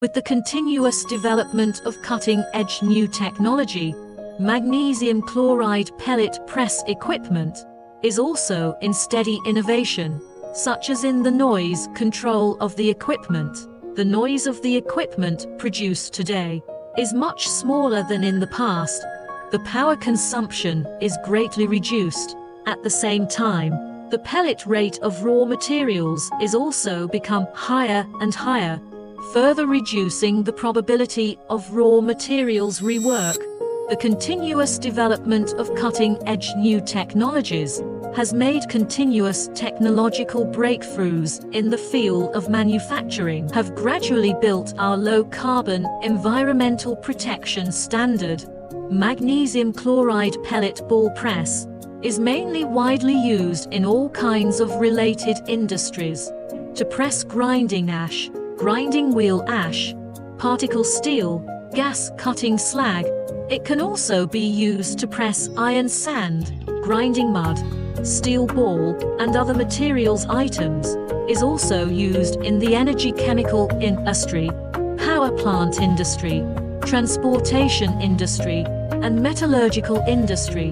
With the continuous development of cutting-edge new technology, magnesium chloride pellet press equipment is also in steady innovation, such as in the noise control of the equipment. The noise of the equipment produced today is much smaller than in the past. The power consumption is greatly reduced. At the same time, the pellet rate of raw materials is also become higher and higher, further reducing the probability of raw materials rework. The continuous development of cutting-edge new technologies has made continuous technological breakthroughs in the field of manufacturing have gradually built our low-carbon environmental protection standard. Magnesium chloride pellet ball press is mainly widely used in all kinds of related industries. To press grinding ash, grinding wheel ash, particle steel, gas cutting slag. It can also be used to press iron sand, grinding mud, steel ball, and other materials items. Is also used in the energy chemical industry, power plant industry, transportation industry, and metallurgical industry.